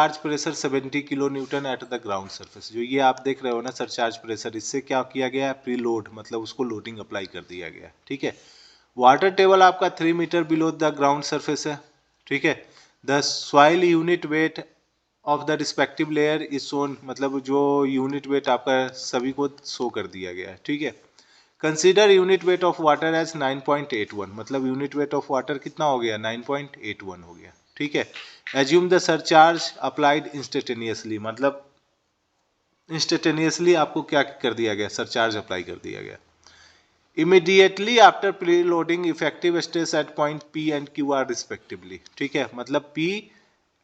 Charge pressure 70 kilo Newton at the ground surface. जो ये आप देख रहे हो ना सरचार्ज प्रेशर, इससे क्या किया गया है, प्री लोड मतलब उसको लोडिंग अप्लाई कर दिया गया है। ठीक है, वाटर टेबल आपका 3 metre below the ground surface है। ठीक है, the soil unit weight of the respective layer is shown, मतलब जो यूनिट वेट आपका सभी को शो कर दिया गया है। ठीक है, consider unit weight of water as 9.81, मतलब यूनिट वेट ऑफ वाटर कितना हो गया, 9.81 हो गया। ठीक है, assume the surcharge applied instantaneously, मतलब इंस्टेंटेनियसली आपको क्या कर दिया गया, सरचार्ज अप्लाई कर दिया गया। Immediately after pre loading effective stress at point P and Q R respectively. ठीक है, मतलब पी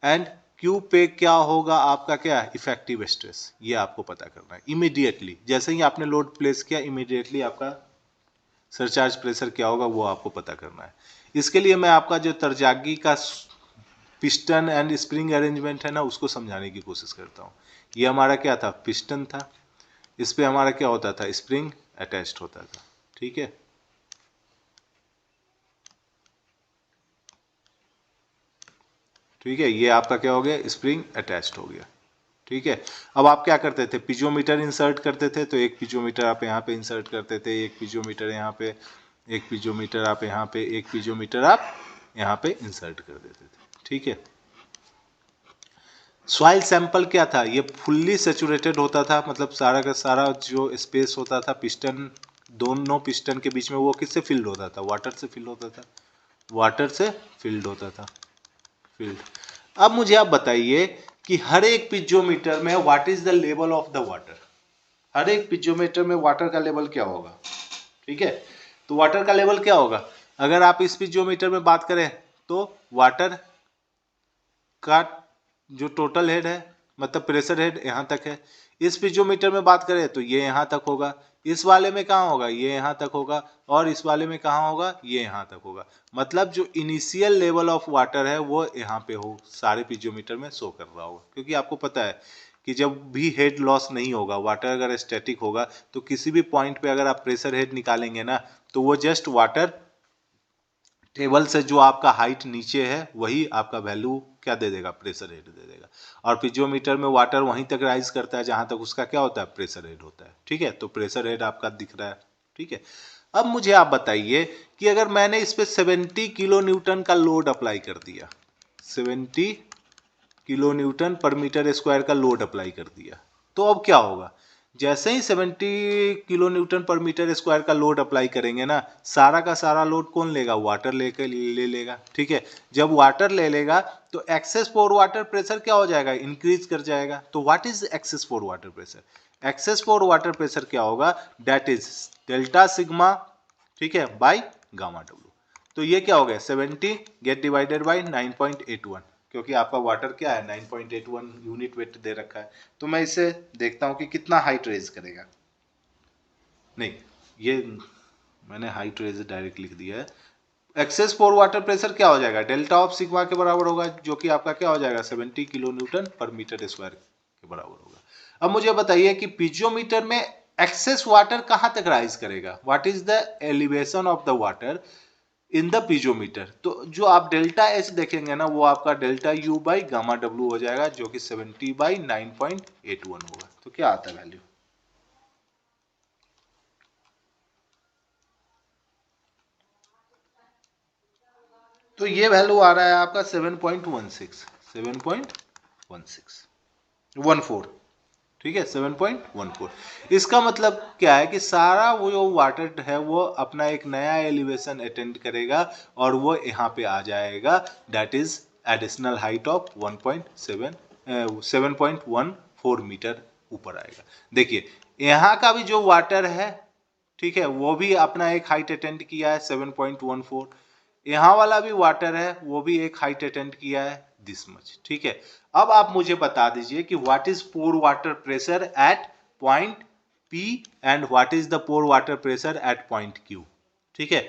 एंड क्यू पे क्या होगा आपका, क्या इफेक्टिव स्ट्रेस, ये आपको पता करना है। इमीडिएटली जैसे ही आपने लोड प्लेस किया, इमीडिएटली आपका सरचार्ज प्रेशर क्या होगा वो आपको पता करना है। इसके लिए मैं आपका जो तरजागी का पिस्टन एंड स्प्रिंग अरेंजमेंट है ना, उसको समझाने की कोशिश करता हूँ। ये हमारा क्या था, पिस्टन था, इस पे हमारा क्या होता था, स्प्रिंग अटैच्ड होता था। ठीक है, ठीक है, ये आपका क्या हो गया, स्प्रिंग अटैच्ड हो गया। ठीक है, अब आप क्या करते थे, पिजोमीटर इंसर्ट करते थे, तो एक पिजोमीटर आप यहाँ पे इंसर्ट करते थे, एक पिजोमीटर यहाँ पे, एक पिजोमीटर आप यहाँ पे, एक पिजोमीटर आप यहाँ पे इंसर्ट कर देते थे। ठीक है, सॉइल सैंपल क्या था, ये फुल्ली सेचुरेटेड होता था, मतलब सारा का सारा जो स्पेस होता था पिस्टन, दोनों पिस्टन के बीच में, वो किससे फिल्ड होता था, वाटर से फिल्ड होता था, वाटर से फिल्ड होता था, फील्ड। अब मुझे आप बताइए कि हर एक पिजोमीटर में what is the level of the water, हर एक पिजोमीटर में वाटर का लेवल क्या होगा। ठीक है, तो वाटर का लेवल क्या होगा, अगर आप इस पिजोमीटर में बात करें तो वाटर का जो टोटल हेड है, मतलब प्रेशर हेड यहाँ तक है। इस पिजोमीटर में बात करें तो ये यहाँ तक होगा, इस वाले में कहाँ होगा, ये यहाँ तक होगा, और इस वाले में कहाँ होगा, ये यहाँ तक होगा। मतलब जो इनिशियल लेवल ऑफ वाटर है वो यहाँ पे हो, सारे पिजोमीटर में शो कर रहा होगा। क्योंकि आपको पता है कि जब भी हेड लॉस नहीं होगा, वाटर अगर स्टैटिक होगा, तो किसी भी पॉइंट पे अगर आप प्रेशर हेड निकालेंगे ना, तो वो जस्ट वाटर टेबल से जो आपका हाइट नीचे है वही आपका वैल्यू क्या दे देगा, प्रेशर हेड दे देगा। और पिजोमीटर में वाटर वहीं तक राइज करता है जहां तक उसका क्या होता है, प्रेशर हेड होता है। ठीक है, तो प्रेशर हेड आपका दिख रहा है। ठीक है, अब मुझे आप बताइए कि अगर मैंने इस पे 70 किलो न्यूटन का लोड अप्लाई कर दिया, 70 kilo newton per metre square का लोड अप्लाई कर दिया, तो अब क्या होगा, जैसे ही 70 kilo newton per metre square का लोड अप्लाई करेंगे ना, सारा का सारा लोड कौन लेगा, वाटर ले लेगा। ठीक है, जब वाटर ले लेगा तो एक्सेस फॉर वाटर प्रेशर क्या हो जाएगा, इंक्रीज कर जाएगा। तो what is excess pore water pressure, excess pore water pressure क्या होगा, दैट इज डेल्टा सिग्मा, ठीक है, बाई गामा डब्ल्यू। तो ये क्या हो गया, 70 गेट डिवाइडेड बाई 9.81, क्योंकि आपका वाटर क्या है, 9.81 यूनिट वेट दे रखा है। तो मैं इसे देखता हूं कि कितना हाइट रेज करेगा। नहीं, ये मैंने हाइट रेज डायरेक्ट लिख दिया है। एक्सेस फॉर वाटर प्रेशर क्या हो जाएगा, डेल्टा ऑफ सिग्मा के बराबर होगा, जो कि आपका क्या हो जाएगा, 70 kilo newton per metre square के बराबर होगा। अब मुझे बताइए कि पिजोमीटर में एक्सेस वाटर कहां तक राइज करेगा, what is the elevation of the water in the piezometer. तो जो आप डेल्टा एच देखेंगे ना, वो आपका delta U by gamma W हो जाएगा, जो कि 70 बाई 9.81 होगा। तो क्या आता है वैल्यू, तो ये वैल्यू आ रहा है आपका 7.16, 7.14। ठीक है, 7.14। इसका मतलब क्या है कि सारा वो जो वाटर है वो अपना एक नया एलिवेशन अटेंड करेगा और वो यहाँ पे आ जाएगा, that is additional height of 7.14 metre ऊपर आएगा। देखिए यहाँ का भी जो वाटर है, ठीक है, वो भी अपना एक हाइट अटेंड किया है 7.14। यहाँ वाला भी वाटर है, वो भी एक हाइट अटेंड किया है दिस मच। ठीक है, अब आप मुझे बता दीजिए कि what is pore water pressure at point P and what is the pore water pressure at point Q। ठीक है,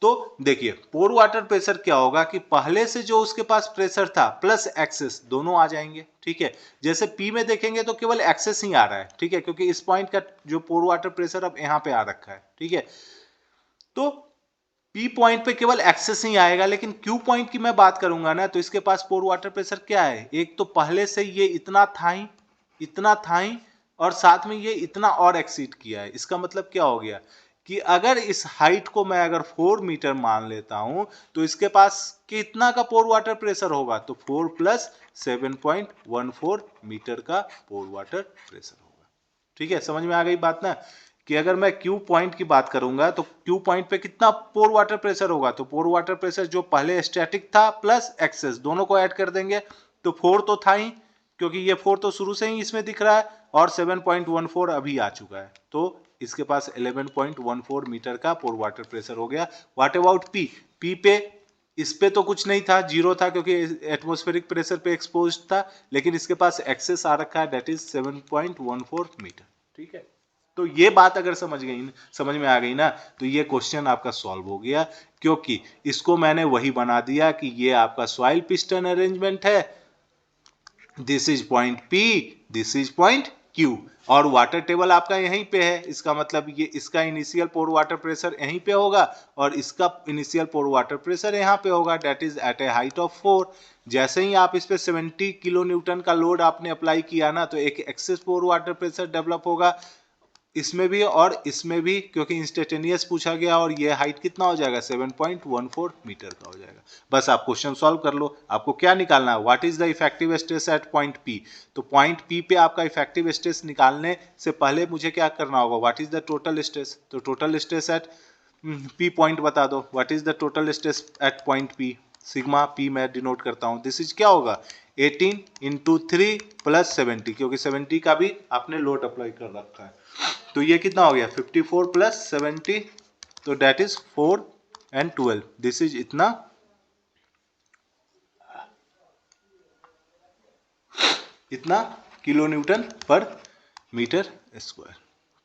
तो देखिए पोर वाटर प्रेशर क्या होगा कि पहले से जो उसके पास प्रेशर था प्लस एक्सेस दोनों आ जाएंगे। ठीक है, जैसे P में देखेंगे तो केवल एक्सेस ही आ रहा है। ठीक है, क्योंकि इस पॉइंट का जो पोर वाटर प्रेशर अब यहाँ पे आ रखा है। ठीक है, तो P पॉइंट पे केवल एक्सेस ही आएगा, लेकिन Q पॉइंट की मैं बात करूंगा ना तो इसके पास पोर वाटर प्रेशर क्या है, एक तो पहले से ये इतना था ही और साथ में ये इतना और एक्सीड किया है। इसका मतलब क्या हो गया कि अगर इस हाइट को मैं अगर 4 मीटर मान लेता हूं तो इसके पास कितना का पोर वाटर प्रेशर होगा, तो 4 प्लस 7.14 मीटर का पोर वाटर प्रेशर होगा। ठीक है, समझ में आ गई बात ना, कि अगर मैं Q पॉइंट की बात करूंगा तो Q पॉइंट पे कितना पोर वाटर प्रेशर होगा, तो पोर वाटर प्रेशर जो पहले स्टैटिक था प्लस एक्सेस दोनों को ऐड कर देंगे तो 4 तो था ही, क्योंकि ये 4 तो शुरू से ही इसमें दिख रहा है और 7.14 अभी आ चुका है, तो इसके पास 11.14 मीटर का पोर वाटर प्रेशर हो गया। What about P? P पे इस पे तो कुछ नहीं था, जीरो था क्योंकि एटमॉस्फेरिक प्रेशर पे एक्सपोज था, लेकिन इसके पास एक्सेस आ रखा है, दैट इज 7.14 मीटर। ठीक है, तो ये बात अगर समझ में आ गई ना तो ये क्वेश्चन आपका सॉल्व हो गया, क्योंकि इसको मैंने वही बना दिया कि ये आपका सॉइल पिस्टन अरेंजमेंट है, this is point P, this is point Q, और वाटर टेबल आपका यहीं पे है, इसका मतलब ये इसका इनिशियल पोर वाटर प्रेशर यहीं पे होगा और इसका इनिशियल पोर वाटर प्रेशर यहाँ पे होगा, that is at a height of 4। जैसे ही आप इस पे 70 किलो न्यूटन का लोड आपने अप्लाई किया ना तो एक excess pore water pressure develop होगा इसमें भी और इसमें भी, क्योंकि इंस्टेंटेनियस पूछा गया और ये हाइट कितना हो जाएगा 7.14 मीटर का हो जाएगा। बस आप क्वेश्चन सॉल्व कर लो, आपको क्या निकालना है, what is the effective stress at point P। तो पॉइंट P पे आपका इफेक्टिव स्ट्रेस निकालने से पहले मुझे क्या करना होगा, what is the total stress, तो total stress at P point बता दो, what is the total stress at point P, sigma P मैं डिनोट करता हूँ, दिस इज क्या होगा 18 इंटू 3 प्लस 70, क्योंकि 70 का भी आपने लोड अप्लाई कर रखा है, तो ये कितना हो गया 54 प्लस 70, तो that is 4 and 12, this is इतना kilo newton per metre square.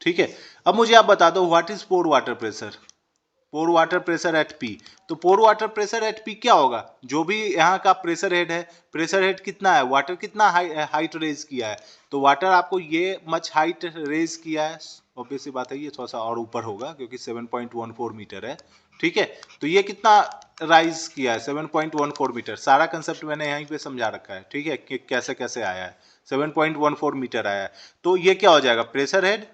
ठीक है, अब मुझे आप बता दो what is pore water pressure, pore water pressure at P। तो pore water pressure at P क्या होगा, जो भी यहाँ का प्रेशर हेड है, प्रेशर हेड कितना है, वाटर कितना हाइट रेज किया है, तो वाटर आपको ये मच हाइट रेज किया है, ऑब्वियस सी बात है ये थोड़ा सा और ऊपर होगा क्योंकि 7.14 मीटर है। ठीक है, तो ये कितना राइज किया है 7.14 मीटर, सारा कंसेप्ट मैंने यहीं पे समझा रखा है। ठीक है, कि कैसे कैसे आया है, 7.14 मीटर आया है, तो ये क्या हो जाएगा pressure head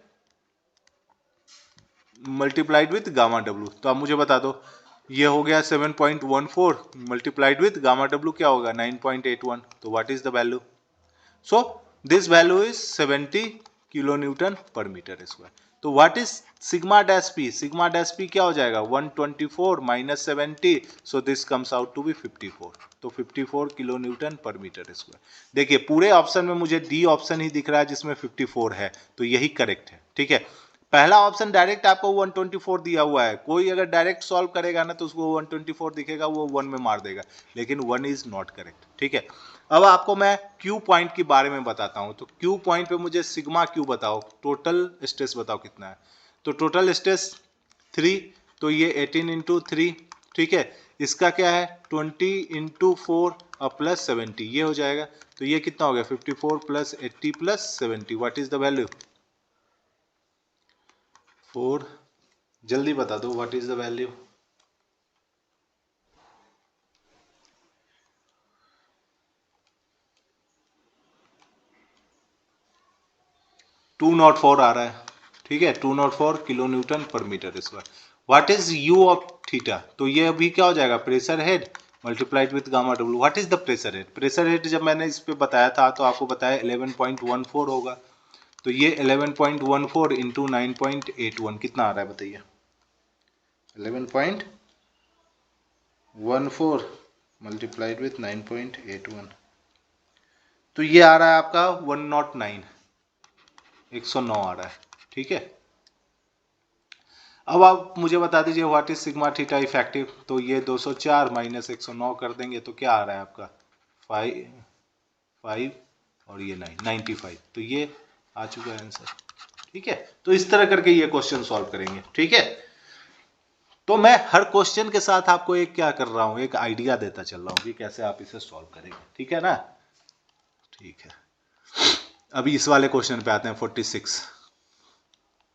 multiplied with gamma W. तो आप मुझे बता दो ये हो गया 7.14 मल्टीप्लाइड विथ गामा डब्ल्यू क्या होगा 9.81, तो what is the value, so this value is 70 kilo newton per metre square. तो what is sigma dash P, sigma dash P क्या हो जाएगा 124 minus 70, so this comes out to be 54, तो 54 kilo newton per metre square. देखिए पूरे option में मुझे D option ही दिख रहा है जिसमें 54 है, तो यही करेक्ट है। ठीक है, पहला ऑप्शन डायरेक्ट आपको 124 दिया हुआ है, कोई अगर डायरेक्ट सॉल्व करेगा ना तो उसको 124 दिखेगा, वो 1 में मार देगा, लेकिन 1 इज नॉट करेक्ट। ठीक है, अब आपको मैं Q पॉइंट के बारे में बताता हूं, तो Q पॉइंट पे मुझे सिग्मा Q बताओ, टोटल स्ट्रेस बताओ कितना है, तो टोटल स्ट्रेस 3, तो ये 18 इंटू 3। ठीक है, इसका क्या है 20 इंटू 4 और प्लस 70, ये हो जाएगा, तो ये कितना हो गया 54 plus 80 plus 70, what is the value 4, जल्दी बता दो व्हाट इज द वैल्यू, 204 आ रहा है। ठीक है, 204 kilo newton per metre square. What is U of theta, तो ये अभी क्या हो जाएगा pressure head multiplied with gamma W. What is the pressure head, pressure head जब मैंने इस पे बताया था तो आपको बताया 11.14 होगा, तो ये 11.14 इंटू 9.81 कितना आ रहा है बताइए, 11.14 मल्टीप्लाइड विथ 9.81, तो ये आ रहा है आपका 109, 109 आ रहा है। ठीक है, अब आप मुझे बता दीजिए what is sigma theta effective, तो ये 204 माइनस 109 कर देंगे तो क्या आ रहा है आपका 5 और ये 95, तो ये आ चुका है आंसर। ठीक है, तो इस तरह करके ये क्वेश्चन सॉल्व करेंगे। ठीक है, तो मैं हर क्वेश्चन के साथ आपको एक क्या कर रहा हूं, एक आइडिया देता चल रहा हूं कि कैसे आप इसे सॉल्व करेंगे। ठीक है ना, ठीक है, अभी इस वाले क्वेश्चन पे आते हैं 46,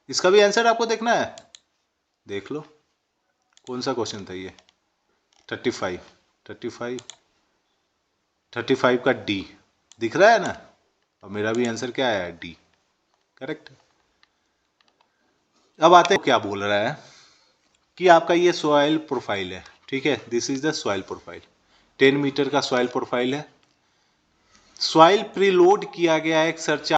इसका भी आंसर आपको देखना है, देख लो। कौन सा क्वेश्चन था ये? 35 का डी दिख रहा है ना, और मेरा भी आंसर क्या आया? D, correct. अब आते हैं क्या बोल रहा है कि आपका ये सॉइल प्रोफाइल है, ठीक है, this is the soil profile, 10 metre का सॉइल प्रोफाइल है। सॉइल प्रीलोड किया गया एक सरचार्ज